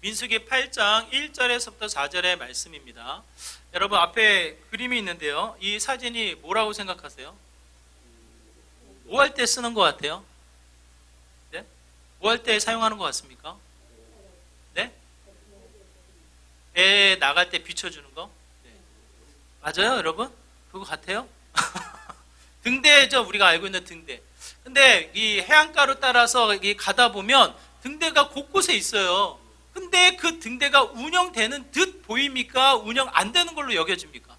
민수기 8장 1절에서부터 4절의 말씀입니다. 여러분 앞에 그림이 있는데요. 이 사진이 뭐라고 생각하세요? 뭐 할 때 쓰는 것 같아요? 네? 뭐 할 때 사용하는 것 같습니까? 네? 배 나갈 때 비춰주는 거? 네. 맞아요, 여러분? 그거 같아요? 등대죠, 우리가 알고 있는 등대. 근데 이 해안가로 따라서 가다 보면 등대가 곳곳에 있어요. 근데 그 등대가 운영되는 듯 보입니까? 운영 안 되는 걸로 여겨집니까?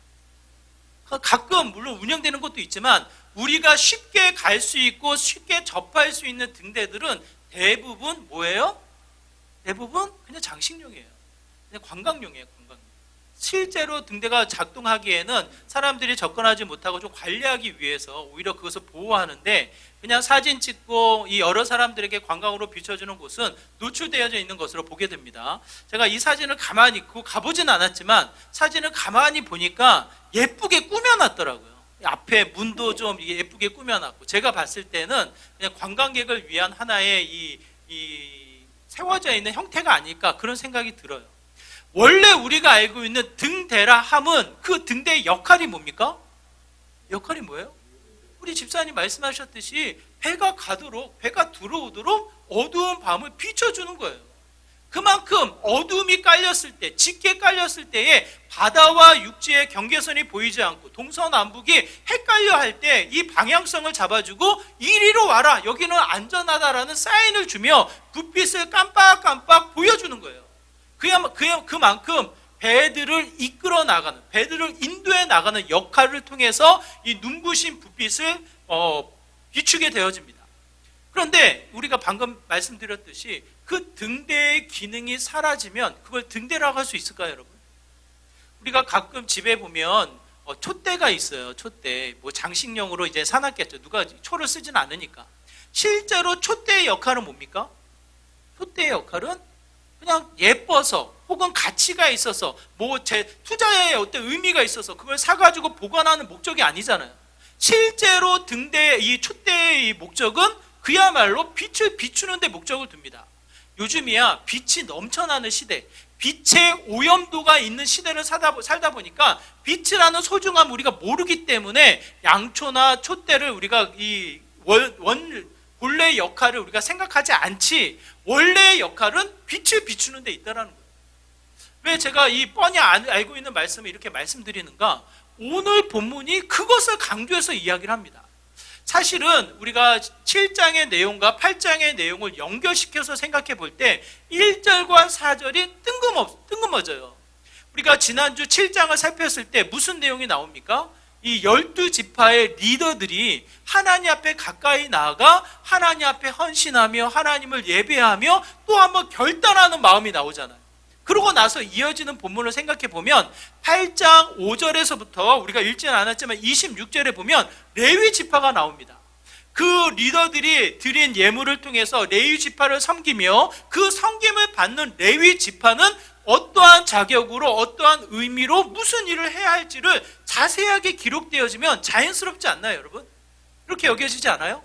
가끔 물론 운영되는 것도 있지만 우리가 쉽게 갈 수 있고 쉽게 접할 수 있는 등대들은 대부분 뭐예요? 대부분 그냥 장식용이에요. 그냥 관광용이에요. 관광용. 실제로 등대가 작동하기에는 사람들이 접근하지 못하고 좀 관리하기 위해서 오히려 그것을 보호하는데, 그냥 사진 찍고 이 여러 사람들에게 관광으로 비춰주는 곳은 노출되어져 있는 것으로 보게 됩니다. 제가 이 사진을 가만히 가보진 않았지만 사진을 가만히 보니까 예쁘게 꾸며놨더라고요. 앞에 문도 좀 예쁘게 꾸며놨고, 제가 봤을 때는 그냥 관광객을 위한 하나의 이 세워져 있는 형태가 아닐까 그런 생각이 들어요. 원래 우리가 알고 있는 등대라 함은 그 등대의 역할이 뭡니까? 역할이 뭐예요? 우리 집사님 말씀하셨듯이 배가 가도록, 배가 들어오도록 어두운 밤을 비춰주는 거예요. 그만큼 어둠이 깔렸을 때, 짙게 깔렸을 때에 바다와 육지의 경계선이 보이지 않고 동서남북이 헷갈려 할 때 이 방향성을 잡아주고 이리로 와라, 여기는 안전하다라는 사인을 주며 불빛을 깜빡깜빡 보여주는 거예요. 그만큼 배들을 이끌어 나가는, 배들을 인도해 나가는 역할을 통해서 이 눈부신 불빛을 비추게 되어집니다. 그런데 우리가 방금 말씀드렸듯이 그 등대의 기능이 사라지면 그걸 등대라고 할 수 있을까요, 여러분? 우리가 가끔 집에 보면 촛대가 있어요. 촛대. 뭐 장식용으로 이제 사놨겠죠. 누가 초를 쓰진 않으니까. 실제로 촛대의 역할은 뭡니까? 촛대의 역할은 그냥 예뻐서 혹은 가치가 있어서 뭐 제 투자에 어떤 의미가 있어서 그걸 사가지고 보관하는 목적이 아니잖아요. 실제로 등대의 이 촛대의 이 목적은 그야말로 빛을 비추는 데 목적을 둡니다. 요즘이야 빛이 넘쳐나는 시대, 빛의 오염도가 있는 시대를 살다 보니까 빛이라는 소중함을 우리가 모르기 때문에 양초나 촛대를 우리가 이 본래의 역할을 우리가 생각하지 않지, 원래의 역할은 빛을 비추는 데 있다는 거예요. 왜 제가 이 뻔히 알고 있는 말씀을 이렇게 말씀드리는가? 오늘 본문이 그것을 강조해서 이야기를 합니다. 사실은 우리가 7장의 내용과 8장의 내용을 연결시켜서 생각해 볼 때 1절과 4절이 뜬금없어요. 우리가 지난주 7장을 살폈을 때 무슨 내용이 나옵니까? 이 12지파의 리더들이 하나님 앞에 가까이 나아가 하나님 앞에 헌신하며 하나님을 예배하며 또 한번 결단하는 마음이 나오잖아요. 그러고 나서 이어지는 본문을 생각해 보면 8장 5절에서부터 우리가 읽지는 않았지만 26절에 보면 레위 지파가 나옵니다. 그 리더들이 드린 예물을 통해서 레위 지파를 섬기며 그 섬김을 받는 레위 지파는 어떠한 자격으로 어떠한 의미로 무슨 일을 해야 할지를 자세하게 기록되어지면 자연스럽지 않나요, 여러분? 그렇게 여겨지지 않아요?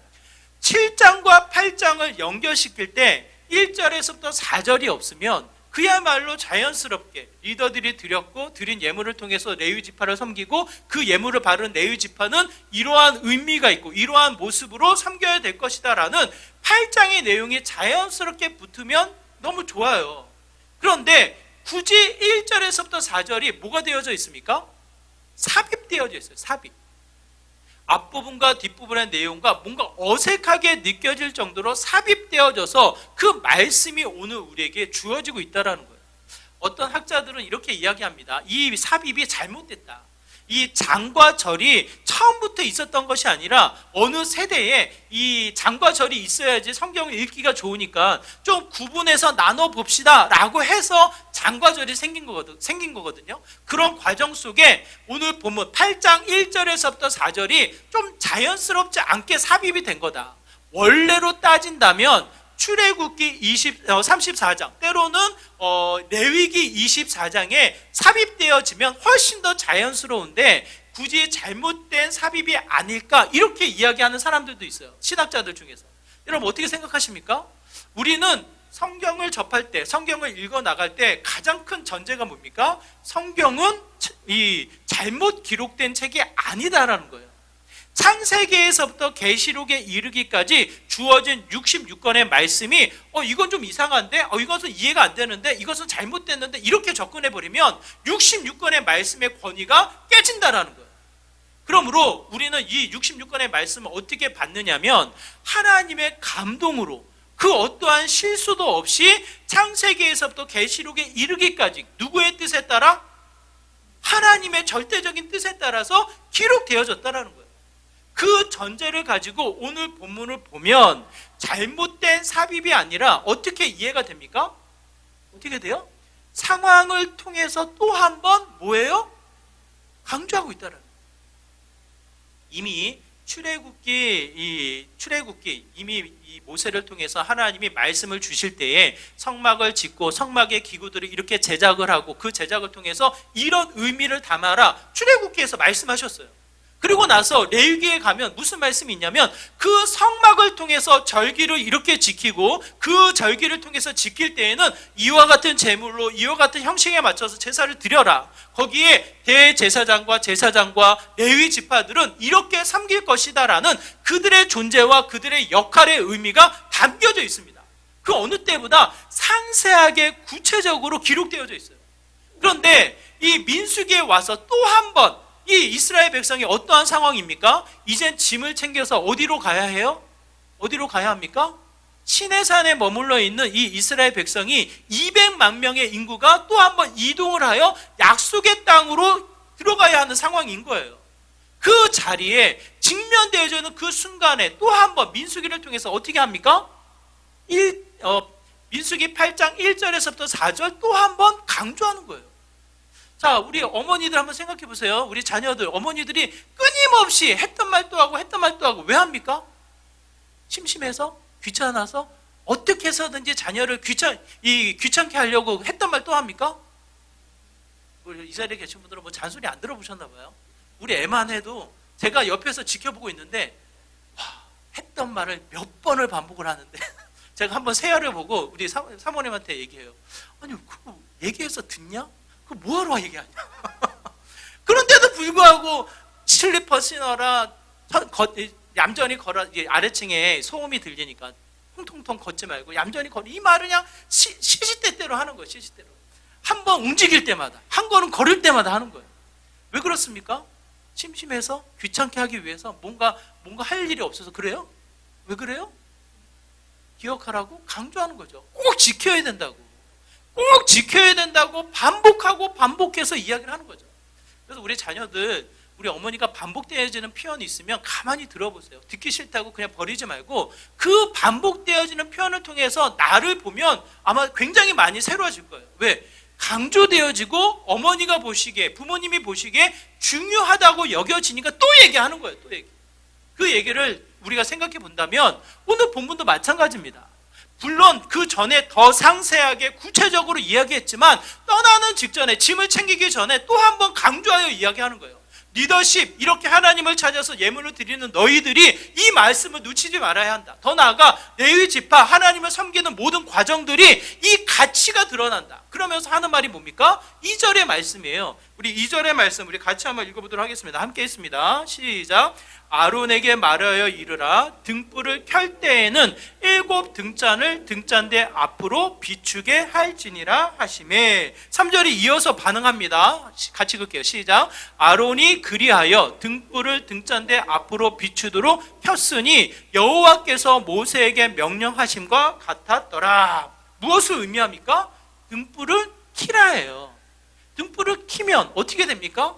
7장과 8장을 연결시킬 때 1절에서부터 4절이 없으면 그야말로 자연스럽게 리더들이 드린 예물을 통해서 레위 지파를 섬기고 그 예물을 받은 레위 지파는 이러한 의미가 있고 이러한 모습으로 섬겨야 될 것이다 라는 8장의 내용이 자연스럽게 붙으면 너무 좋아요. 그런데 굳이 1절에서부터 4절이 뭐가 되어져 있습니까? 삽입되어져 있어요. 삽입. 앞부분과 뒷부분의 내용과 뭔가 어색하게 느껴질 정도로 삽입되어져서 그 말씀이 오늘 우리에게 주어지고 있다는 거예요. 어떤 학자들은 이렇게 이야기합니다. 이 삽입이 잘못됐다. 이 장과 절이 처음부터 있었던 것이 아니라 어느 세대에 이 장과 절이 있어야지 성경을 읽기가 좋으니까 좀 구분해서 나눠봅시다 라고 해서 장과 절이 생긴 거거든요. 그런 과정 속에 오늘 본문 8장 1절에서부터 4절이 좀 자연스럽지 않게 삽입이 된 거다. 원래로 따진다면 출애굽기 34장 때로는 레위기 24장에 삽입되어지면 훨씬 더 자연스러운데 굳이 잘못된 삽입이 아닐까 이렇게 이야기하는 사람들도 있어요. 신학자들 중에서. 여러분 어떻게 생각하십니까? 우리는 성경을 접할 때, 성경을 읽어 나갈 때 가장 큰 전제가 뭡니까? 성경은 이 잘못 기록된 책이 아니다라는 거예요. 창세기에서부터 계시록에 이르기까지 주어진 66권의 말씀이 이건 좀 이상한데, 이것은 이해가 안 되는데, 이것은 잘못됐는데, 이렇게 접근해 버리면 66권의 말씀의 권위가 깨진다라는 거예요. 그러므로 우리는 이 66권의 말씀을 어떻게 받느냐면 하나님의 감동으로 그 어떠한 실수도 없이 창세기에서부터 계시록에 이르기까지 누구의 뜻에 따라? 하나님의 절대적인 뜻에 따라서 기록되어졌다라는 거예요. 그 전제를 가지고 오늘 본문을 보면 잘못된 삽입이 아니라 어떻게 이해가 됩니까? 어떻게 돼요? 상황을 통해서 또 한 번 뭐예요? 강조하고 있다는 거예요. 이미 출애굽기 이미 이 모세를 통해서 하나님이 말씀을 주실 때에 성막을 짓고 성막의 기구들을 이렇게 제작을 하고 그 제작을 통해서 이런 의미를 담아라 출애굽기에서 말씀하셨어요. 그리고 나서 레위기에 가면 무슨 말씀이 있냐면 그 성막을 통해서 절기를 이렇게 지키고 그 절기를 통해서 지킬 때에는 이와 같은 제물로 이와 같은 형식에 맞춰서 제사를 드려라. 거기에 대제사장과 제사장과 레위 지파들은 이렇게 섬길 것이다라는 그들의 존재와 그들의 역할의 의미가 담겨져 있습니다. 그 어느 때보다 상세하게 구체적으로 기록되어져 있어요. 그런데 이 민수기에 와서 또 한 번 이 이스라엘 백성이 어떠한 상황입니까? 이젠 짐을 챙겨서 어디로 가야 해요? 어디로 가야 합니까? 시내산에 머물러 있는 이 이스라엘 백성이 200만 명의 인구가 또 한 번 이동을 하여 약속의 땅으로 들어가야 하는 상황인 거예요. 그 자리에 직면되어져 있는 그 순간에 또 한 번 민수기를 통해서 어떻게 합니까? 민수기 8장 1절에서부터 4절 또 한 번 강조하는 거예요. 자, 우리 어머니들 한번 생각해 보세요. 우리 자녀들, 어머니들이 끊임없이 했던 말도 하고 했던 말도 하고 왜 합니까? 심심해서? 귀찮아서? 어떻게 해서든지 자녀를 귀찮게 하려고 했던 말 또 합니까? 우리 이 자리에 계신 분들은 뭐 잔소리 안 들어보셨나 봐요. 우리 애만 해도 제가 옆에서 지켜보고 있는데 했던 말을 몇 번을 반복을 하는데 제가 한번 세아를 보고 우리 사모님한테 얘기해요. 아니 그거 얘기해서 듣냐? 그거 뭐하러 얘기하냐? 그런데도 불구하고 슬리퍼 신어라, 얌전히 걸어, 아래층에 소음이 들리니까 통통통 걷지 말고 얌전히 걸어. 이 말을 그냥 시시때때로 하는 거예요. 시시때로. 한 번 움직일 때마다, 한 걸음 걸을 때마다 하는 거예요. 왜 그렇습니까? 심심해서 귀찮게 하기 위해서 뭔가 할 일이 없어서 그래요? 왜 그래요? 기억하라고 강조하는 거죠. 꼭 지켜야 된다고. 꼭 지켜야 된다고 반복하고 반복해서 이야기를 하는 거죠. 그래서 우리 자녀들, 우리 어머니가 반복되어지는 표현이 있으면 가만히 들어보세요. 듣기 싫다고 그냥 버리지 말고 그 반복되어지는 표현을 통해서 나를 보면 아마 굉장히 많이 새로워질 거예요. 왜? 강조되어지고 어머니가 보시기에, 부모님이 보시기에 중요하다고 여겨지니까 또 얘기하는 거예요. 또 얘기. 그 얘기를 우리가 생각해 본다면 오늘 본문도 마찬가지입니다. 물론 그 전에 더 상세하게 구체적으로 이야기했지만 떠나는 직전에 짐을 챙기기 전에 또 한 번 강조하여 이야기하는 거예요. 리더십, 이렇게 하나님을 찾아서 예물을 드리는 너희들이 이 말씀을 놓치지 말아야 한다. 더 나아가 레위 지파, 하나님을 섬기는 모든 과정들이 이 가치가 드러난다. 그러면서 하는 말이 뭡니까? 2절의 말씀이에요. 우리 2절의 말씀 우리 같이 한번 읽어보도록 하겠습니다. 함께 있습니다. 시작. 아론에게 말하여 이르라. 등불을 켤 때에는 7 등잔을 등잔대 앞으로 비추게 할지니라 하시매. 3절이 이어서 반응합니다. 같이 읽을게요. 시작. 아론이 그리하여 등불을 등잔대 앞으로 비추도록 폈으니 여호와께서 모세에게 명령하심과 같았더라. 무엇을 의미합니까? 등불을 켜라예요. 등불을 켜면 어떻게 됩니까?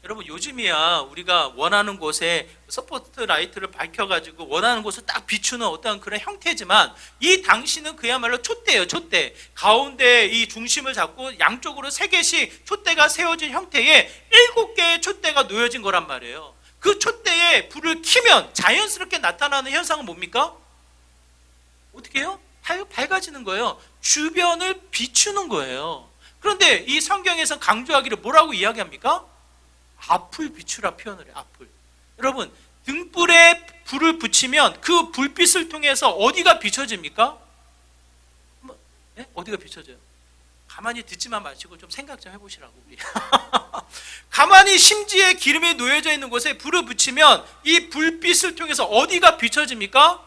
여러분 요즘이야 우리가 원하는 곳에 서포트 라이트를 밝혀가지고 원하는 곳을 딱 비추는 어떤 그런 형태지만 이 당시는 그야말로 촛대예요. 촛대. 가운데 이 중심을 잡고 양쪽으로 3개씩 촛대가 세워진 형태의 7개의 촛대가 놓여진 거란 말이에요. 그 촛대에 불을 켜면 자연스럽게 나타나는 현상은 뭡니까? 어떻게 해요? 밝아지는 거예요. 주변을 비추는 거예요. 그런데 이 성경에서 강조하기를 뭐라고 이야기합니까? 앞을 비추라 표현을 해요. 앞을. 여러분 등불에 불을 붙이면 그 불빛을 통해서 어디가 비춰집니까? 네? 어디가 비춰져요? 가만히 듣지만 마시고 좀 생각 좀 해보시라고 우리. 가만히 심지에 기름이 놓여져 있는 곳에 불을 붙이면 이 불빛을 통해서 어디가 비춰집니까?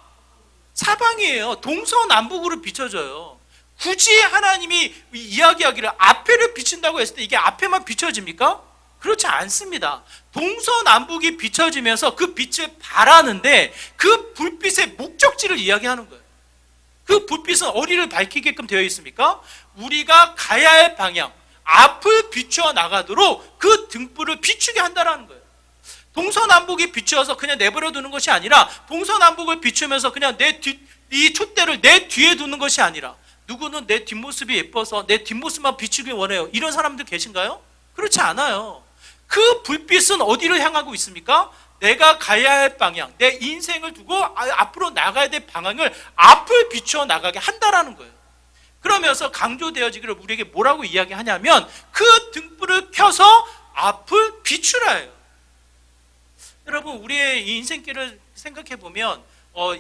사방이에요. 동서남북으로 비춰져요. 굳이 하나님이 이야기하기를 앞에를 비춘다고 했을 때 이게 앞에만 비춰집니까? 그렇지 않습니다. 동서남북이 비춰지면서 그 빛을 발하는데 그 불빛의 목적지를 이야기하는 거예요. 그 불빛은 어디를 밝히게끔 되어 있습니까? 우리가 가야 할 방향, 앞을 비추어 나가도록 그 등불을 비추게 한다는 거예요. 동서남북이 비추어서 그냥 내버려 두는 것이 아니라 동서남북을 비추면서 그냥 이 촛대를 내 뒤에 두는 것이 아니라 누구는 내 뒷모습이 예뻐서 내 뒷모습만 비추길 원해요. 이런 사람들 계신가요? 그렇지 않아요. 그 불빛은 어디를 향하고 있습니까? 내가 가야 할 방향, 내 인생을 두고 앞으로 나가야 될 방향을 앞을 비추어 나가게 한다라는 거예요. 그러면서 강조되어지기를 우리에게 뭐라고 이야기하냐면 그 등불을 켜서 앞을 비추라예요. 여러분, 우리의 이 인생길을 생각해 보면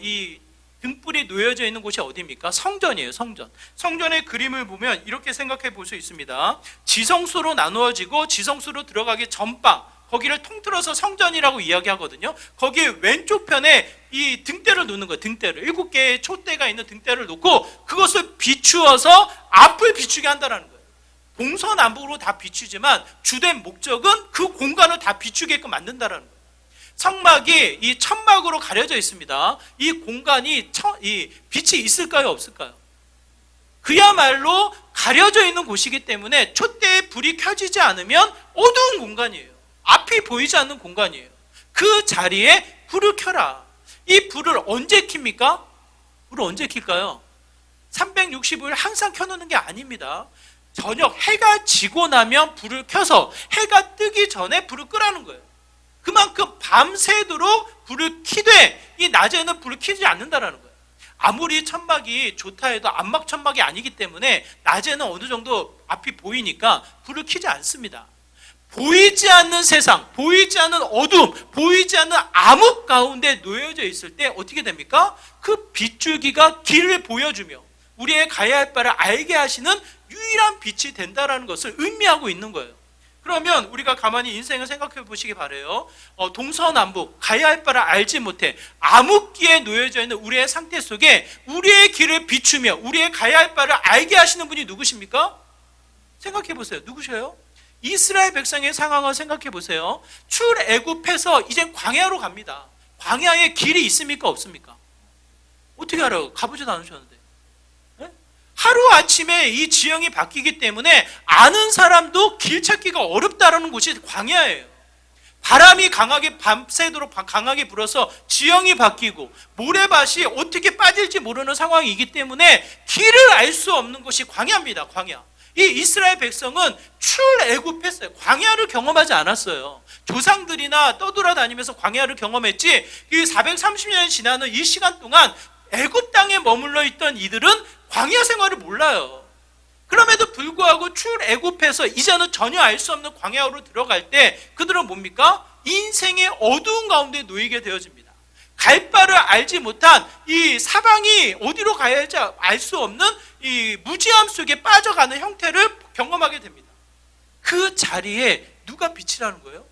이 등불이 놓여져 있는 곳이 어디입니까? 성전이에요. 성전. 성전의 그림을 보면 이렇게 생각해 볼 수 있습니다. 지성소로 나누어지고 지성소로 들어가기 전방, 거기를 통틀어서 성전이라고 이야기하거든요. 거기 왼쪽 편에 이 등대를 놓는 거예요. 등대를 7개의 촛대가 있는 등대를 놓고 그것을 비추어서 앞을 비추게 한다는 거예요. 동서남북으로 다 비추지만 주된 목적은 그 공간을 다 비추게끔 만든다는 거예요. 성막이 이 천막으로 가려져 있습니다. 이 공간이 이 빛이 있을까요, 없을까요? 그야말로 가려져 있는 곳이기 때문에 촛대에 불이 켜지지 않으면 어두운 공간이에요. 앞이 보이지 않는 공간이에요. 그 자리에 불을 켜라. 이 불을 언제 킵니까? 불을 언제 킬까요? 365일 항상 켜놓는 게 아닙니다. 저녁 해가 지고 나면 불을 켜서 해가 뜨기 전에 불을 끄라는 거예요. 그만큼 밤새도록 불을 켜되 이 낮에는 불을 켜지 않는다라는 거예요. 아무리 천막이 좋다 해도 암막 천막이 아니기 때문에 낮에는 어느 정도 앞이 보이니까 불을 켜지 않습니다. 보이지 않는 세상, 보이지 않는 어둠, 보이지 않는 암흑 가운데 놓여져 있을 때 어떻게 됩니까? 그 빗줄기가 길을 보여주며 우리의 가야 할 바를 알게 하시는 유일한 빛이 된다는 것을 의미하고 있는 거예요. 그러면 우리가 가만히 인생을 생각해 보시기 바라요. 동서남북 가야 할 바를 알지 못해 암흑기에 놓여져 있는 우리의 상태 속에 우리의 길을 비추며 우리의 가야 할 바를 알게 하시는 분이 누구십니까? 생각해 보세요. 누구셔요? 이스라엘 백성의 상황을 생각해 보세요. 출애굽해서 이제 광야로 갑니다. 광야에 길이 있습니까? 없습니까? 어떻게 알아요? 가보지도 않으셨는데. 하루아침에 이 지형이 바뀌기 때문에 아는 사람도 길 찾기가 어렵다는 곳이 광야예요. 바람이 강하게 밤새도록 강하게 불어서 지형이 바뀌고 모래밭이 어떻게 빠질지 모르는 상황이기 때문에 길을 알 수 없는 것이 광야입니다. 광야. 이 이스라엘 백성은 출애굽했어요. 광야를 경험하지 않았어요. 조상들이나 떠돌아다니면서 광야를 경험했지 이 430년이 지나는 이 시간 동안 애굽 땅에 머물러 있던 이들은 광야 생활을 몰라요. 그럼에도 불구하고 출애굽해서 이제는 전혀 알 수 없는 광야로 들어갈 때 그들은 뭡니까? 인생의 어두운 가운데 놓이게 되어집니다. 갈 바를 알지 못한 이 사방이 어디로 가야 할지 알 수 없는 이 무지함 속에 빠져가는 형태를 경험하게 됩니다. 그 자리에 누가 빛이라는 거예요?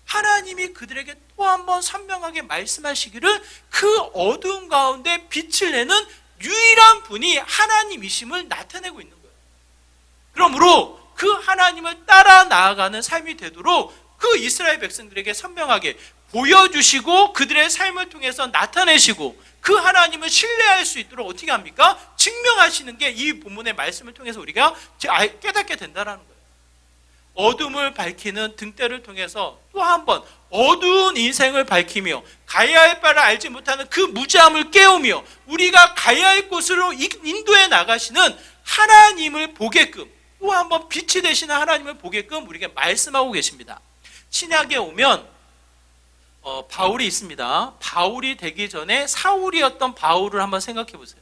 하나님이 그들에게 또 한 번 선명하게 말씀하시기를 그 어두운 가운데 빛을 내는 유일한 분이 하나님이심을 나타내고 있는 거예요. 그러므로 그 하나님을 따라 나아가는 삶이 되도록 그 이스라엘 백성들에게 선명하게 보여주시고 그들의 삶을 통해서 나타내시고 그 하나님을 신뢰할 수 있도록 어떻게 합니까? 증명하시는 게 이 본문의 말씀을 통해서 우리가 깨닫게 된다는 거예요. 어둠을 밝히는 등대를 통해서 또 한 번 어두운 인생을 밝히며 가야 할 바를 알지 못하는 그 무지함을 깨우며 우리가 가야 할 곳으로 인도해 나가시는 하나님을 보게끔 또 한 번 빛이 되시는 하나님을 보게끔 우리에게 말씀하고 계십니다. 신약에 오면 바울이 있습니다. 바울이 되기 전에 사울이었던 바울을 한번 생각해 보세요.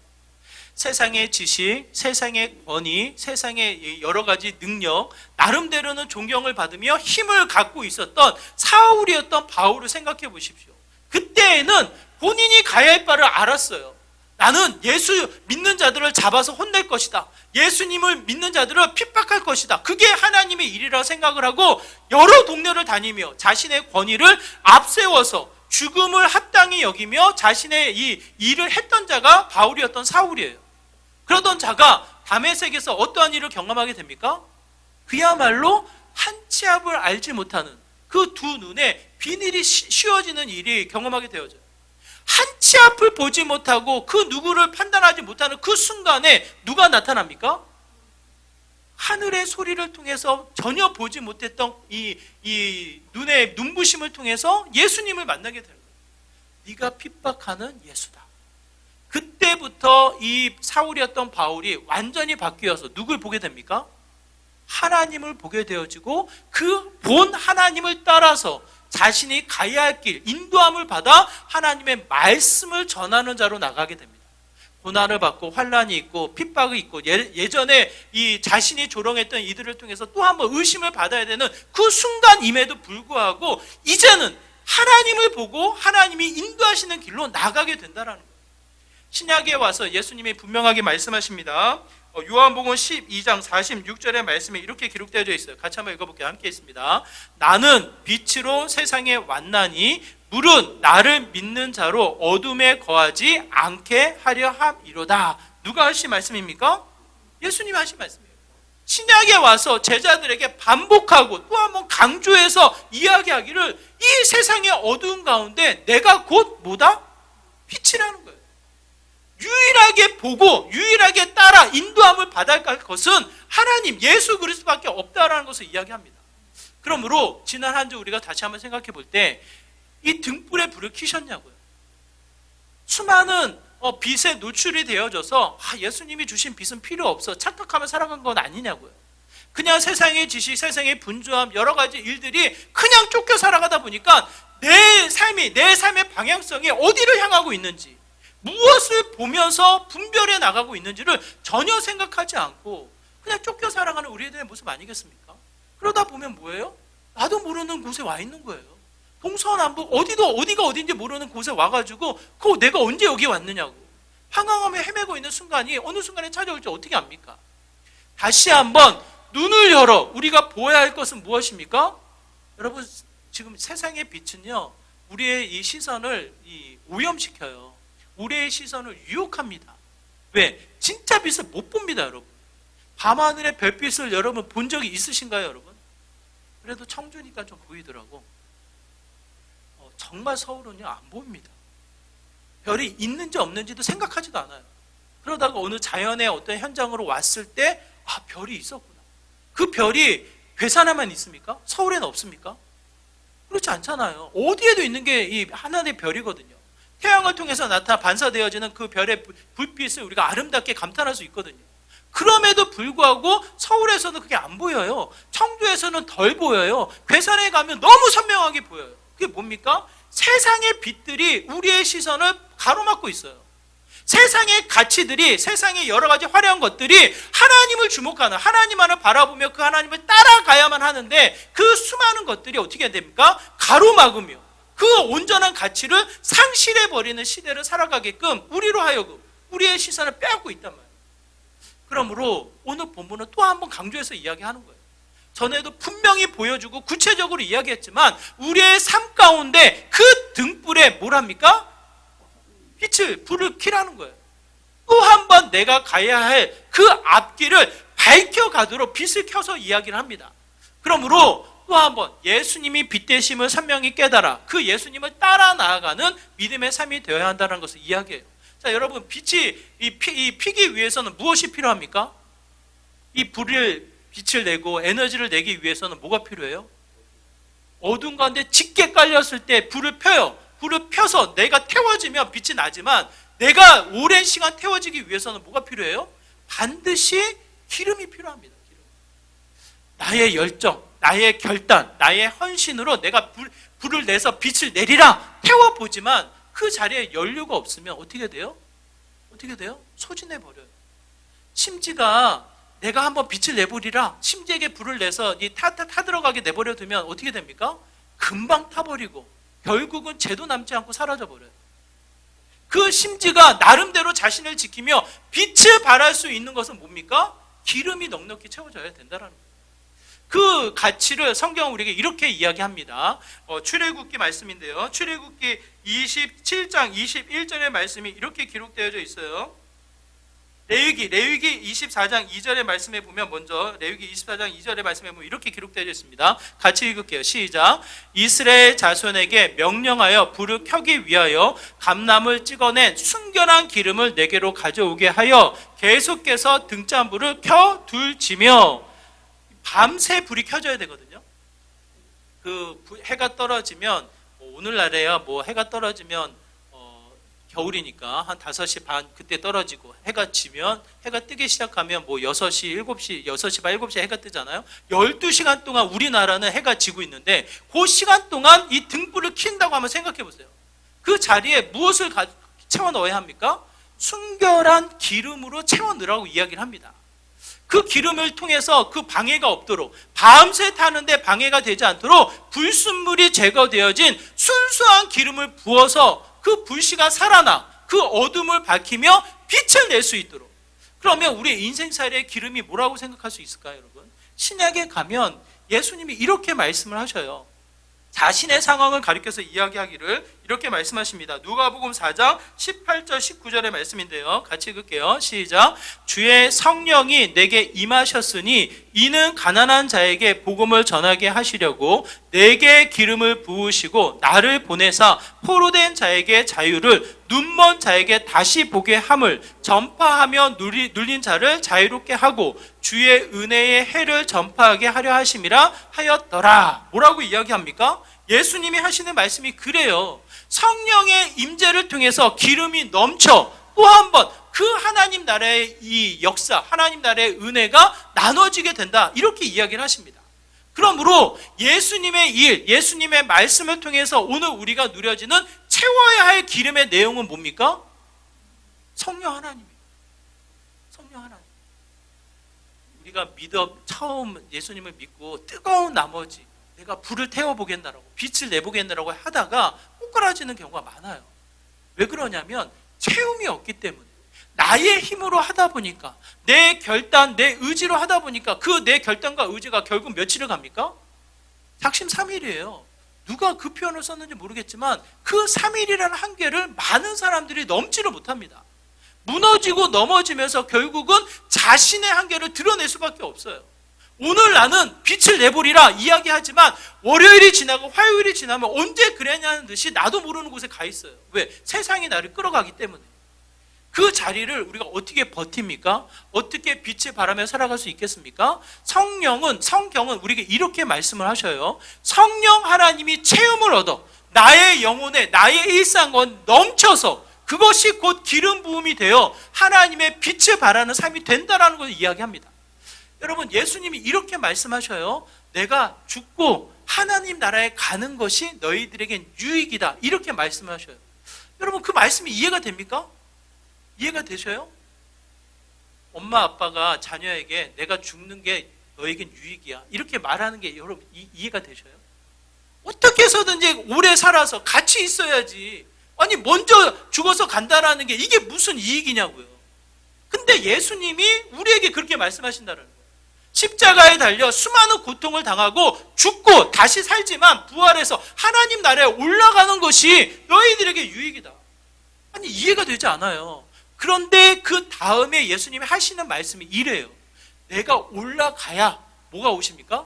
세상의 지식, 세상의 권위, 세상의 여러 가지 능력, 나름대로는 존경을 받으며 힘을 갖고 있었던 사울이었던 바울을 생각해 보십시오. 그때에는 본인이 가야 할 바를 알았어요. 나는 예수 믿는 자들을 잡아서 혼낼 것이다. 예수님을 믿는 자들을 핍박할 것이다. 그게 하나님의 일이라 생각을 하고 여러 동네를 다니며 자신의 권위를 앞세워서 죽음을 합당히 여기며 자신의 이 일을 했던 자가 바울이었던 사울이에요. 그러던 자가 다메섹에서 어떠한 일을 경험하게 됩니까? 그야말로 한 치 앞을 알지 못하는 그 두 눈에 비늘이 씌워지는 일이 경험하게 되어져요. 한 치 앞을 보지 못하고 그 누구를 판단하지 못하는 그 순간에 누가 나타납니까? 하늘의 소리를 통해서 전혀 보지 못했던 이 눈의 눈부심을 통해서 예수님을 만나게 되는 거예요. 네가 핍박하는 예수다. 그때부터 이 사울이었던 바울이 완전히 바뀌어서 누굴 보게 됩니까? 하나님을 보게 되어지고 그 본 하나님을 따라서 자신이 가야 할 길, 인도함을 받아 하나님의 말씀을 전하는 자로 나가게 됩니다. 고난을 받고 환난이 있고 핍박이 있고 예전에 이 자신이 조롱했던 이들을 통해서 또 한 번 의심을 받아야 되는 그 순간임에도 불구하고 이제는 하나님을 보고 하나님이 인도하시는 길로 나가게 된다는 거예요. 신약에 와서 예수님이 분명하게 말씀하십니다. 요한복음 12장 46절의 말씀에 이렇게 기록되어 있어요. 같이 한번 읽어볼게요. 함께 있습니다. 나는 빛으로 세상에 왔나니 물은 나를 믿는 자로 어둠에 거하지 않게 하려 함이로다. 누가 하신 말씀입니까? 예수님이 하신 말씀이에요. 신약에 와서 제자들에게 반복하고 또 한 번 강조해서 이야기하기를 이 세상의 어두운 가운데 내가 곧 뭐다? 빛이라는 거예요. 유일하게 보고 유일하게 따라 인도함을 받아야 할 것은 하나님 예수 그리스도밖에 없다라는 것을 이야기합니다. 그러므로 지난 한 주 우리가 다시 한번 생각해 볼 때 이 등불에 불을 켜셨냐고요. 수많은 빛에 노출이 되어져서 예수님이 주신 빛은 필요 없어 착각하며 살아간 건 아니냐고요. 그냥 세상의 지식, 세상의 분주함, 여러 가지 일들이 그냥 쫓겨 살아가다 보니까 내 삶의 방향성이 어디를 향하고 있는지, 무엇을 보면서 분별해 나가고 있는지를 전혀 생각하지 않고 그냥 쫓겨 살아가는 우리들의 모습 아니겠습니까? 그러다 보면 뭐예요? 나도 모르는 곳에 와 있는 거예요. 동서남북 어디가 어딘지 모르는 곳에 와가지고 내가 언제 여기 왔느냐고 황홀함에 헤매고 있는 순간이 어느 순간에 찾아올지 어떻게 압니까? 다시 한번 눈을 열어 우리가 보아야 할 것은 무엇입니까? 여러분, 지금 세상의 빛은요 우리의 이 시선을 오염시켜요. 우리의 시선을 유혹합니다. 왜? 진짜 빛을 못 봅니다, 여러분. 밤하늘의 별빛을 여러분 본 적이 있으신가요, 여러분? 그래도 청주니까 좀 보이더라고. 정말 서울은요 안 보입니다. 별이 있는지 없는지도 생각하지도 않아요. 그러다가 어느 자연의 어떤 현장으로 왔을 때 별이 있었구나. 그 별이 괴산에만 있습니까? 서울에는 없습니까? 그렇지 않잖아요. 어디에도 있는 게 이 하나의 별이거든요. 태양을 통해서 반사되어지는 그 별의 불빛을 우리가 아름답게 감탄할 수 있거든요. 그럼에도 불구하고 서울에서는 그게 안 보여요. 청주에서는 덜 보여요. 괴산에 가면 너무 선명하게 보여요. 그게 뭡니까? 세상의 빛들이 우리의 시선을 가로막고 있어요. 세상의 가치들이, 세상의 여러 가지 화려한 것들이 하나님을 주목하는, 하나님만을 바라보며 그 하나님을 따라가야만 하는데 그 수많은 것들이 어떻게 됩니까? 가로막으며 그 온전한 가치를 상실해버리는 시대를 살아가게끔 우리로 하여금 우리의 시선을 빼앗고 있단 말이에요. 그러므로 오늘 본문은 또 한 번 강조해서 이야기하는 거예요. 전에도 분명히 보여주고 구체적으로 이야기했지만 우리의 삶 가운데 그 등불에 뭘 합니까? 불을 켜라는 거예요. 또 한 번 내가 가야 할 그 앞길을 밝혀가도록 빛을 켜서 이야기를 합니다. 그러므로 또 한 번 예수님이 빛 되심을 선명히 깨달아 그 예수님을 따라 나아가는 믿음의 삶이 되어야 한다는 것을 이야기해요. 자, 여러분, 빛이 피기 위해서는 무엇이 필요합니까? 이 빛을 내고 에너지를 내기 위해서는 뭐가 필요해요? 어두운 가운데 짙게 깔렸을 때 불을 펴요. 불을 펴서 내가 태워지면 빛이 나지만 내가 오랜 시간 태워지기 위해서는 뭐가 필요해요? 반드시 기름이 필요합니다. 기름. 나의 열정, 나의 결단, 나의 헌신으로 내가 불을 내서 빛을 내리라 태워보지만 그 자리에 연료가 없으면 어떻게 돼요? 소진해버려요. 심지가 내가 한번 빛을 내버리라 심지에게 불을 내서 타들어가게 내버려 두면 어떻게 됩니까? 금방 타버리고 결국은 죄도 남지 않고 사라져버려요. 그 심지가 나름대로 자신을 지키며 빛을 발할 수 있는 것은 뭡니까? 기름이 넉넉히 채워져야 된다는 거예요. 그 가치를 성경은 우리에게 이렇게 이야기합니다. 출애굽기 말씀인데요. 출애굽기 27장 21절의 말씀이 이렇게 기록되어져 있어요. 레위기 24장 2절의 말씀에 보면, 먼저 레위기 24장 2절의 말씀에 보면 이렇게 기록되어 있습니다. 같이 읽을게요. 시작. 이스라엘 자손에게 명령하여 불을 켜기 위하여 감람을 찍어낸 순결한 기름을 내게로 가져오게 하여 계속해서 등잔불을 켜 둘지며. 밤새 불이 켜져야 되거든요. 해가 떨어지면, 오늘날에야 해가 떨어지면 겨울이니까 한 5시 반 그때 떨어지고, 해가 지면, 해가 뜨기 시작하면 6시, 7시, 6시 반, 7시에 해가 뜨잖아요. 12시간 동안 우리나라는 해가 지고 있는데, 그 시간 동안 이 등불을 킨다고 한번 생각해 보세요. 그 자리에 무엇을 채워 넣어야 합니까? 순결한 기름으로 채워 넣으라고 이야기를 합니다. 그 기름을 통해서 그 방해가 없도록, 밤새 타는데 방해가 되지 않도록 불순물이 제거되어진 순수한 기름을 부어서 그 불씨가 살아나 그 어둠을 밝히며 빛을 낼 수 있도록. 그러면 우리 인생살이의 기름이 뭐라고 생각할 수 있을까요, 여러분? 신약에 가면 예수님이 이렇게 말씀을 하셔요. 자신의 상황을 가리켜서 이야기하기를 이렇게 말씀하십니다. 누가복음 4장 18절 19절의 말씀인데요. 같이 읽을게요. 시작. 주의 성령이 내게 임하셨으니 이는 가난한 자에게 복음을 전하게 하시려고 내게 기름을 부으시고 나를 보내사 포로된 자에게 자유를, 눈먼 자에게 다시 보게 함을, 전파하며 눌린 자를 자유롭게 하고 주의 은혜의 해를 전파하게 하려 하심이라 하였더라. 뭐라고 이야기합니까? 예수님이 하시는 말씀이 그래요. 성령의 임재를 통해서 기름이 넘쳐 또 한 번 그 하나님 나라의 이 역사, 하나님 나라의 은혜가 나눠지게 된다. 이렇게 이야기를 하십니다. 그러므로 예수님의 일, 예수님의 말씀을 통해서 오늘 우리가 누려지는 채워야 할 기름의 내용은 뭡니까? 성령 하나님입니다. 성령 하나님. 우리가 처음 예수님을 믿고 뜨거운 나머지 내가 불을 태워보겠다라고, 빛을 내보겠다라고 하다가 꼬꾸라지는 경우가 많아요. 왜 그러냐면 채움이 없기 때문에. 나의 힘으로 하다 보니까, 내 결단, 내 의지로 하다 보니까 그 내 결단과 의지가 결국 며칠을 갑니까? 작심 3일이에요. 누가 그 표현을 썼는지 모르겠지만 그 3일이라는 한계를 많은 사람들이 넘지를 못합니다. 무너지고 넘어지면서 결국은 자신의 한계를 드러낼 수밖에 없어요. 오늘 나는 빛을 내보리라 이야기하지만 월요일이 지나고 화요일이 지나면 언제 그랬냐는 듯이 나도 모르는 곳에 가 있어요. 왜? 세상이 나를 끌어가기 때문에. 그 자리를 우리가 어떻게 버팁니까? 어떻게 빛의 바람에 살아갈 수 있겠습니까? 성경은 우리에게 이렇게 말씀을 하셔요. 성령 하나님이 체험을 얻어 나의 영혼에, 나의 일상은 넘쳐서 그것이 곧 기름 부음이 되어 하나님의 빛을 발하는 삶이 된다라는 것을 이야기합니다. 여러분, 예수님이 이렇게 말씀하셔요. 내가 죽고 하나님 나라에 가는 것이 너희들에겐 유익이다. 이렇게 말씀하셔요. 여러분, 그 말씀이 이해가 됩니까? 이해가 되셔요? 엄마 아빠가 자녀에게 내가 죽는 게 너에겐 유익이야 이렇게 말하는 게 여러분 이해가 되셔요? 어떻게 해서든지 오래 살아서 같이 있어야지, 아니 먼저 죽어서 간다라는 게 이게 무슨 이익이냐고요. 근데 예수님이 우리에게 그렇게 말씀하신다는 거예요. 십자가에 달려 수많은 고통을 당하고 죽고 다시 살지만 부활해서 하나님 나라에 올라가는 것이 너희들에게 유익이다. 아니 이해가 되지 않아요. 그런데 그 다음에 예수님이 하시는 말씀이 이래요. 내가 올라가야 뭐가 오십니까?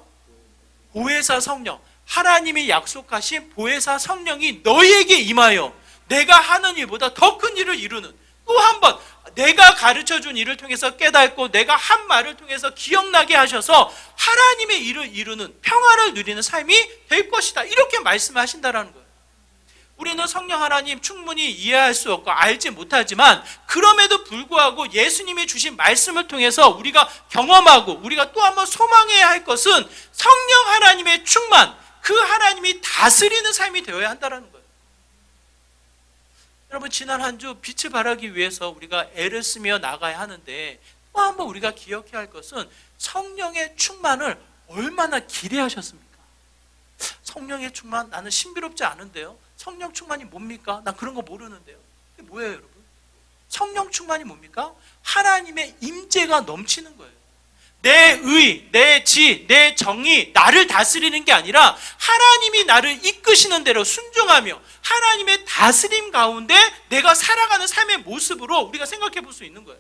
보혜사 성령, 하나님이 약속하신 보혜사 성령이 너희에게 임하여 내가 하는 일보다 더 큰 일을 이루는, 또 한 번 내가 가르쳐준 일을 통해서 깨닫고 내가 한 말을 통해서 기억나게 하셔서 하나님의 일을 이루는, 평화를 누리는 삶이 될 것이다. 이렇게 말씀하신다라는 거예요. 우리는 성령 하나님 충분히 이해할 수 없고 알지 못하지만 그럼에도 불구하고 예수님이 주신 말씀을 통해서 우리가 경험하고 우리가 또 한번 소망해야 할 것은 성령 하나님의 충만, 그 하나님이 다스리는 삶이 되어야 한다는 거예요. 여러분, 지난 한 주 빛을 발하기 위해서 우리가 애를 쓰며 나가야 하는데 또 한번 우리가 기억해야 할 것은 성령의 충만을 얼마나 기대하셨습니까? 성령의 충만, 나는 신비롭지 않은데요. 성령 충만이 뭡니까? 난 그런 거 모르는데요. 뭐예요, 여러분? 성령 충만이 뭡니까? 하나님의 임재가 넘치는 거예요. 내 의, 내 지, 내 정의, 나를 다스리는 게 아니라 하나님이 나를 이끄시는 대로 순종하며 하나님의 다스림 가운데 내가 살아가는 삶의 모습으로 우리가 생각해 볼 수 있는 거예요.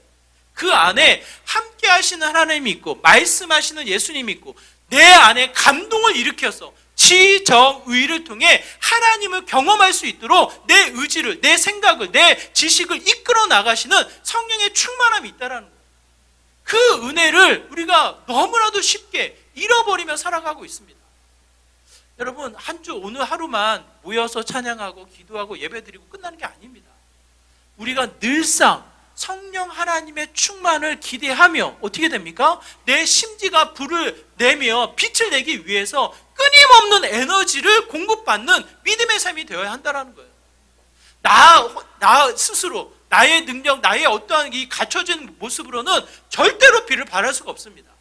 그 안에 함께 하시는 하나님이 있고 말씀하시는 예수님이 있고 내 안에 감동을 일으켜서 지정의를 통해 하나님을 경험할 수 있도록 내 의지를, 내 생각을, 내 지식을 이끌어 나가시는 성령의 충만함이 있다는 거예요. 그 은혜를 우리가 너무나도 쉽게 잃어버리며 살아가고 있습니다. 여러분, 한 주 오늘 하루만 모여서 찬양하고 기도하고 예배드리고 끝나는 게 아닙니다. 우리가 늘상 성령 하나님의 충만을 기대하며 어떻게 됩니까? 내 심지가 불을 내며 빛을 내기 위해서 끊임없는 에너지를 공급받는 믿음의 삶이 되어야 한다는 거예요. 나 스스로 나의 능력, 나의 어떠한 이 갖춰진 모습으로는 절대로 빛을 발할 수가 없습니다.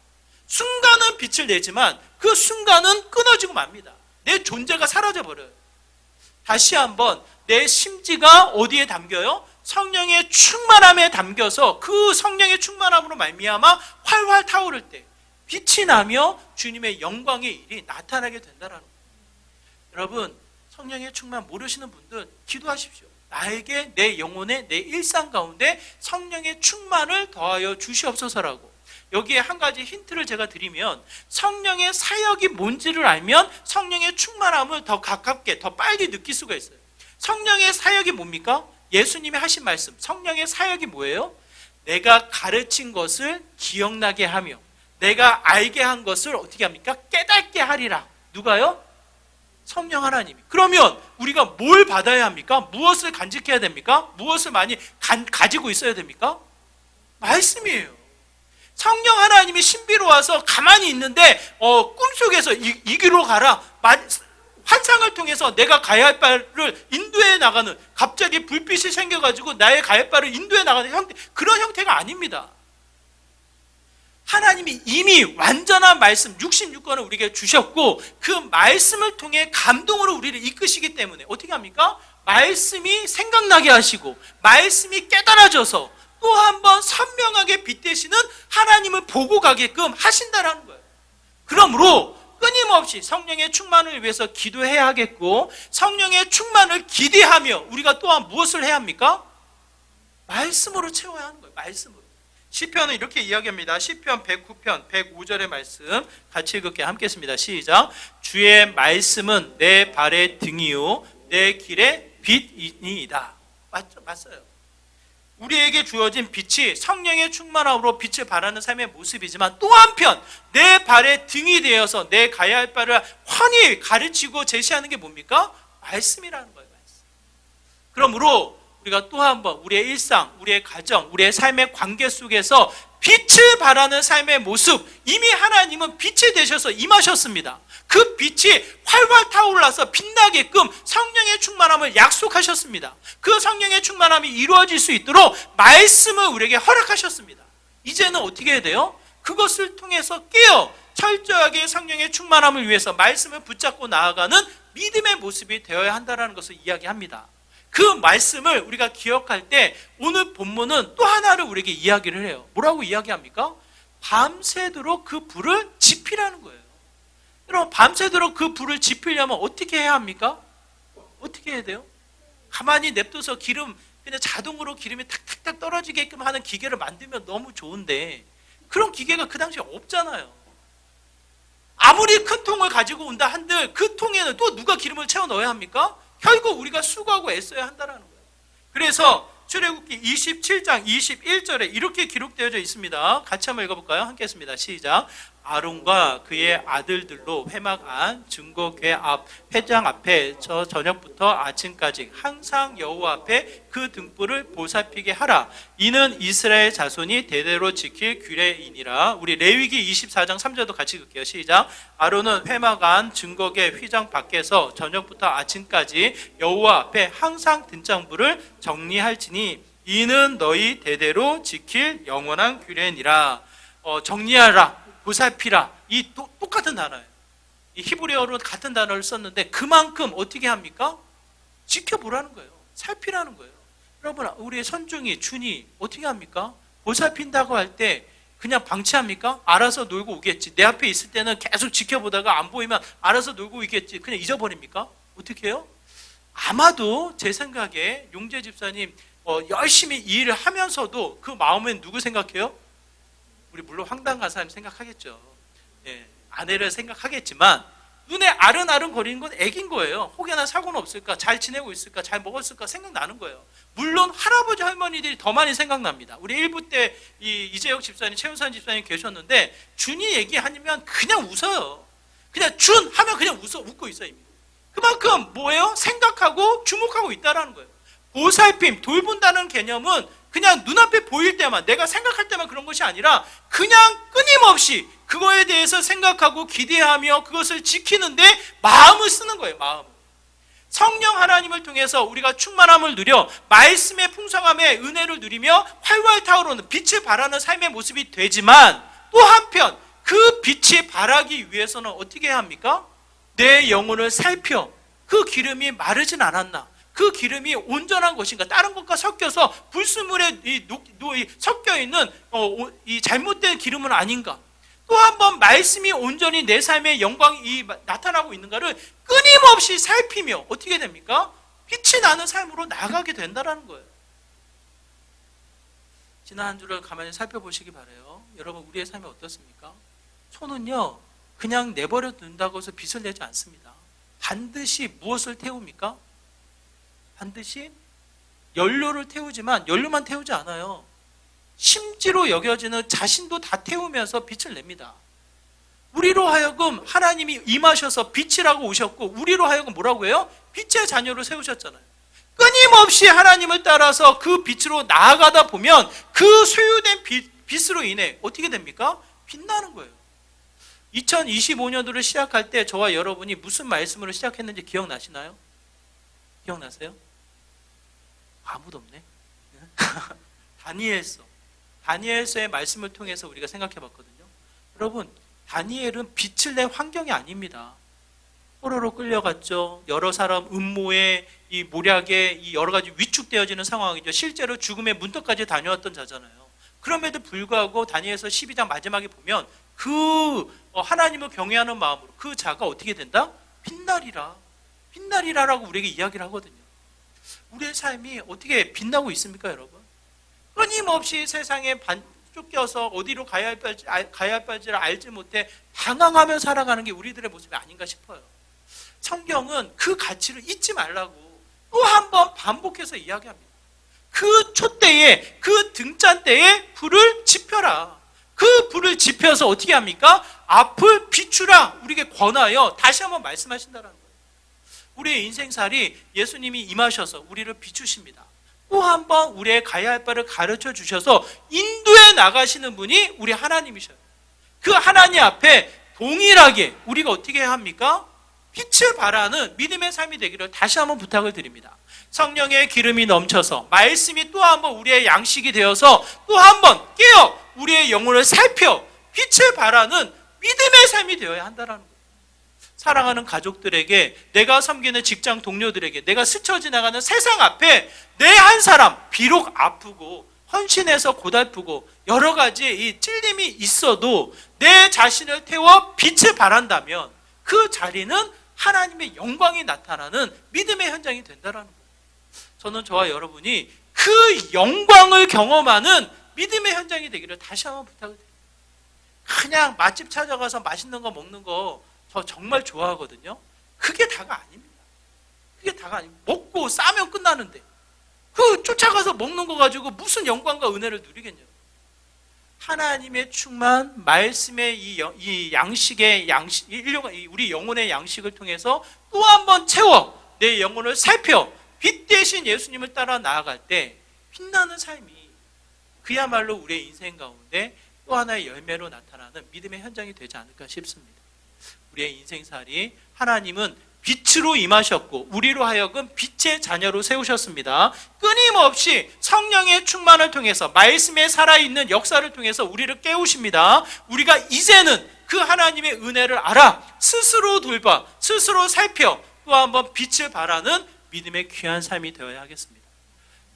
순간은 빛을 내지만 그 순간은 끊어지고 맙니다. 내 존재가 사라져버려요. 다시 한번 내 심지가 어디에 담겨요? 성령의 충만함에 담겨서 그 성령의 충만함으로 말미암아 활활 타오를 때 빛이 나며 주님의 영광의 일이 나타나게 된다는 거예요. 여러분, 성령의 충만 모르시는 분들 기도하십시오. 나에게 내 영혼의 내 일상 가운데 성령의 충만을 더하여 주시옵소서라고. 여기에 한 가지 힌트를 제가 드리면 성령의 사역이 뭔지를 알면 성령의 충만함을 더 가깝게 더 빨리 느낄 수가 있어요. 성령의 사역이 뭡니까? 예수님이 하신 말씀, 성령의 사역이 뭐예요? 내가 가르친 것을 기억나게 하며 내가 알게 한 것을 어떻게 합니까? 깨닫게 하리라. 누가요? 성령 하나님이. 그러면 우리가 뭘 받아야 합니까? 무엇을 간직해야 됩니까? 무엇을 많이 가지고 있어야 됩니까? 말씀이에요. 성령 하나님이 신비로 와서 가만히 있는데 꿈속에서 이 길로 가라. 환상을 통해서 내가 가야 할 바를 인도해 나가는, 갑자기 불빛이 생겨가지고 나의 가야 할 바를 인도해 나가는 형태, 그런 형태가 아닙니다. 하나님이 이미 완전한 말씀 66권을 우리에게 주셨고 그 말씀을 통해 감동으로 우리를 이끄시기 때문에 어떻게 합니까? 말씀이 생각나게 하시고 말씀이 깨달아져서 또 한 번 선명하게 빛대시는 하나님을 보고 가게끔 하신다는 거예요. 그러므로 끊임없이 성령의 충만을 위해서 기도해야 하겠고 성령의 충만을 기대하며 우리가 또한 무엇을 해야 합니까? 말씀으로 채워야 하는 거예요. 말씀으로. 시편은 이렇게 이야기합니다. 시편 109편 105절의 말씀 같이 읽을게. 함께 했습니다. 시작. 주의 말씀은 내 발의 등이요 내 길의 빛이니이다. 맞어요. 우리에게 주어진 빛이 성령의 충만함으로 빛을 발하는 삶의 모습이지만 또 한편 내 발의 등이 되어서 내 가야 할 바를 환히 가르치고 제시하는 게 뭡니까? 말씀이라는 거예요. 말씀. 그러므로 우리가 또 한 번 우리의 일상, 우리의 가정, 우리의 삶의 관계 속에서 빛을 발하는 삶의 모습, 이미 하나님은 빛이 되셔서 임하셨습니다. 그 빛이 활활 타올라서 빛나게끔 성령의 충만함을 약속하셨습니다. 그 성령의 충만함이 이루어질 수 있도록 말씀을 우리에게 허락하셨습니다. 이제는 어떻게 해야 돼요? 그것을 통해서 깨어 철저하게 성령의 충만함을 위해서 말씀을 붙잡고 나아가는 믿음의 모습이 되어야 한다는 것을 이야기합니다. 그 말씀을 우리가 기억할 때 오늘 본문은 또 하나를 우리에게 이야기를 해요. 뭐라고 이야기합니까? 밤새도록 그 불을 지피라는 거예요. 여러분, 밤새도록 그 불을 지피려면 어떻게 해야 합니까? 어떻게 해야 돼요? 가만히 냅둬서 그냥 자동으로 기름이 탁탁탁 떨어지게끔 하는 기계를 만들면 너무 좋은데 그런 기계가 그 당시에 없잖아요. 아무리 큰 통을 가지고 온다 한들 그 통에는 또 누가 기름을 채워 넣어야 합니까? 결국 우리가 수고하고 애써야 한다는 거예요. 그래서 출애굽기 27장 21절에 이렇게 기록되어져 있습니다. 같이 한번 읽어볼까요? 함께 했습니다. 시작. 아론과 그의 아들들로 회막 안 증거궤 앞 회장 앞에 저 저녁부터 아침까지 항상 여호와 앞에 그 등불을 보살피게 하라. 이는 이스라엘 자손이 대대로 지킬 규례이니라. 우리 레위기 24장 3절도 같이 읽을게요. 시작. 아론은 회막 안 증거궤 휘장 밖에서 저녁부터 아침까지 여호와 앞에 항상 등장불을 정리할지니 이는 너희 대대로 지킬 영원한 규례니라. 정리하라, 보살피라, 이 똑같은 단어예요. 이 히브리어로 같은 단어를 썼는데 그만큼 어떻게 합니까? 지켜보라는 거예요. 살피라는 거예요. 여러분, 우리의 선중이 준이 어떻게 합니까? 보살핀다고 할 때 그냥 방치합니까? 알아서 놀고 오겠지. 내 앞에 있을 때는 계속 지켜보다가 안 보이면 알아서 놀고 있겠지. 그냥 잊어버립니까? 어떻게 해요? 아마도 제 생각에 용재 집사님 열심히 일을 하면서도 그 마음엔 누구 생각해요? 우리 물론 황당 가사님 생각하겠죠. 예, 아내를 생각하겠지만 눈에 아른아른 거리는 건 애긴 거예요. 혹여나 사고는 없을까? 잘 지내고 있을까? 잘 먹었을까? 생각나는 거예요. 물론 할아버지 할머니들이 더 많이 생각납니다. 우리 1부 때 이재혁 집사님, 최윤산 집사님 계셨는데 준이 얘기하면 그냥 웃어요. 그냥 준 하면 그냥 웃고 있어요. 이미. 그만큼 뭐예요? 생각하고 주목하고 있다라는 거예요. 보살핌, 돌본다는 개념은 그냥 눈앞에 보일 때만, 내가 생각할 때만 그런 것이 아니라 그냥 끊임없이 그거에 대해서 생각하고 기대하며 그것을 지키는데 마음을 쓰는 거예요. 마음을. 성령 하나님을 통해서 우리가 충만함을 누려 말씀의 풍성함의 은혜를 누리며 활활 타오르는 빛을 발하는 삶의 모습이 되지만, 또 한편 그 빛이 발하기 위해서는 어떻게 해야 합니까? 내 영혼을 살펴 그 기름이 마르진 않았나, 그 기름이 온전한 것인가, 다른 것과 섞여서 불순물에 섞여 있는 이 잘못된 기름은 아닌가, 또 한 번 말씀이 온전히 내 삶의 영광이 나타나고 있는가를 끊임없이 살피며 어떻게 됩니까? 빛이 나는 삶으로 나아가게 된다는 거예요. 지난 한 주를 가만히 살펴보시기 바라요. 여러분, 우리의 삶이 어떻습니까? 소는요 그냥 내버려 둔다고 해서 빛을 내지 않습니다. 반드시 무엇을 태웁니까? 반드시 연료를 태우지만 연료만 태우지 않아요. 심지로 여겨지는 자신도 다 태우면서 빛을 냅니다. 우리로 하여금 하나님이 임하셔서 빛이라고 오셨고, 우리로 하여금 뭐라고 해요? 빛의 자녀로 세우셨잖아요. 끊임없이 하나님을 따라서 그 빛으로 나아가다 보면 그 소유된 빛으로 인해 어떻게 됩니까? 빛나는 거예요. 2025년도를 시작할 때 저와 여러분이 무슨 말씀으로 시작했는지 기억나시나요? 기억나세요? 아무도 없네. 다니엘서의 말씀을 통해서 우리가 생각해 봤거든요. 여러분, 다니엘은 빛을 낸 환경이 아닙니다. 포로로 끌려갔죠. 여러 사람 음모에, 이 모략에, 이 여러 가지 위축되어지는 상황이죠. 실제로 죽음의 문턱까지 다녀왔던 자잖아요. 그럼에도 불구하고 다니엘서 12장 마지막에 보면 그 하나님을 경외하는 마음으로 그 자가 어떻게 된다? 빛나리라라고 우리에게 이야기를 하거든요. 우리의 삶이 어떻게 빛나고 있습니까, 여러분? 끊임없이 세상에 쫓겨서 어디로 가야 할지를 알지 못해 방황하며 살아가는 게 우리들의 모습이 아닌가 싶어요. 성경은 그 가치를 잊지 말라고 또 한 번 반복해서 이야기합니다. 그 촛대에, 그 등잔대에 불을 지펴라. 그 불을 지펴서 어떻게 합니까? 앞을 비추라. 우리에게 권하여 다시 한번 말씀하신다는 거예요. 우리의 인생살이 예수님이 임하셔서 우리를 비추십니다. 또 한 번 우리의 가야 할 바를 가르쳐 주셔서 인도해 나가시는 분이 우리 하나님이셔요. 그 하나님 앞에 동일하게 우리가 어떻게 해야 합니까? 빛을 발하는 믿음의 삶이 되기를 다시 한번 부탁을 드립니다. 성령의 기름이 넘쳐서 말씀이 또 한 번 우리의 양식이 되어서 또 한 번 깨어 우리의 영혼을 살펴 빛을 발하는 믿음의 삶이 되어야 한다는 거예요. 사랑하는 가족들에게, 내가 섬기는 직장 동료들에게, 내가 스쳐 지나가는 세상 앞에 내 한 사람, 비록 아프고 헌신해서 고달프고 여러 가지 이 찔림이 있어도 내 자신을 태워 빛을 발한다면 그 자리는 하나님의 영광이 나타나는 믿음의 현장이 된다는 거예요. 저는 저와 여러분이 그 영광을 경험하는 믿음의 현장이 되기를 다시 한번 부탁을 드립니다. 그냥 맛집 찾아가서 맛있는 거 먹는 거 저 정말 좋아하거든요. 그게 다가 아닙니다. 그게 다가 아닙니다. 먹고 싸면 끝나는데 그 쫓아가서 먹는 거 가지고 무슨 영광과 은혜를 누리겠냐고. 하나님의 충만, 말씀의 이 양식의 우리 영혼의 양식을 통해서 또 한 번 채워 내 영혼을 살펴 빛 대신 예수님을 따라 나아갈 때 빛나는 삶이 그야말로 우리의 인생 가운데 또 하나의 열매로 나타나는 믿음의 현장이 되지 않을까 싶습니다. 우리의 인생살이 하나님은 빛으로 임하셨고 우리로 하여금 빛의 자녀로 세우셨습니다. 끊임없이 성령의 충만을 통해서 말씀에 살아있는 역사를 통해서 우리를 깨우십니다. 우리가 이제는 그 하나님의 은혜를 알아 스스로 돌봐 스스로 살펴 또 한번 빛을 발하는 믿음의 귀한 삶이 되어야 하겠습니다.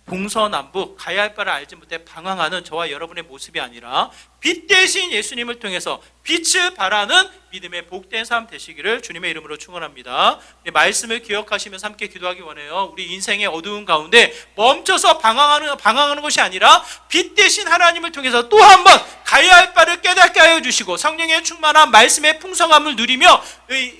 동서남북 가야 할 바를 알지 못해 방황하는 저와 여러분의 모습이 아니라 빛 대신 예수님을 통해서 빛을 발하는 믿음의 복된 삶 되시기를 주님의 이름으로 축원합니다. 말씀을 기억하시면서 함께 기도하기 원해요. 우리 인생의 어두운 가운데 멈춰서 방황하는 것이 아니라 빛 대신 하나님을 통해서 또 한 번 가야 할 바를 깨닫게 하여 주시고 성령의 충만한 말씀의 풍성함을 누리며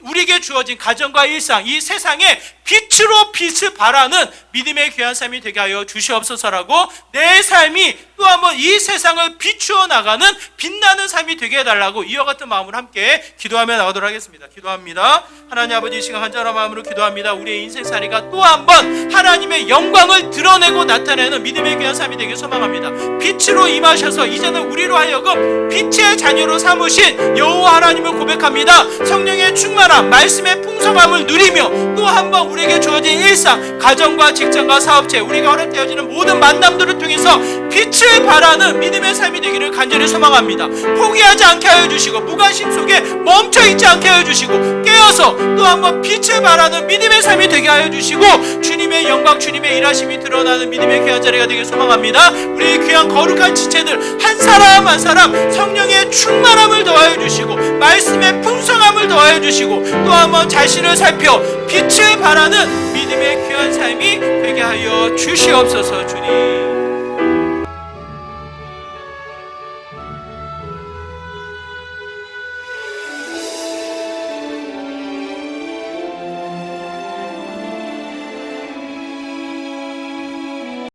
우리에게 주어진 가정과 일상, 이 세상에 빛으로 빛을 발하는 믿음의 귀한 삶이 되게 하여 주시옵소서라고, 내 삶이 또 한 번 이 세상을 비추어 나가는 빛나는 삶이 되게 해달라고 이와 같은 마음으로 함께 기도하며 나가도록 하겠습니다. 기도합니다. 하나님 아버지, 이 시간 간절한 마음으로 기도합니다. 우리의 인생살이가 또 한 번 하나님의 영광을 드러내고 나타내는 믿음의 귀한 삶이 되길 소망합니다. 빛으로 임하셔서 이제는 우리로 하여금 빛의 자녀로 삼으신 여호와 하나님을 고백합니다. 성령의 충만함, 말씀의 풍성함을 누리며 또 한 번 우리에게 주어진 일상, 가정과 직장과 사업체, 우리가 허락되어지는 모든 만남들을 통해서 빛을 발하는 믿음의 삶이 되기를 간절히 소망합니다. 포기하지 않게 하여 주시고 무관심 속에 멈춰있지 않게 하여 주시고 깨어서 또 한 번 빛을 발하는 믿음의 삶이 되게 하여 주시고 주님의 영광, 주님의 일하심이 드러나는 믿음의 귀한 자리가 되길 소망합니다. 우리의 귀한 거룩한 지체들 한 사람 한 사람 성령의 충만함을 더하여 주시고 말씀의 풍성함을 더하여 주시고 또 한 번 자신을 살펴 빛을 발하는 믿음의 귀한 삶이 되게 하여 주시옵소서. 주님.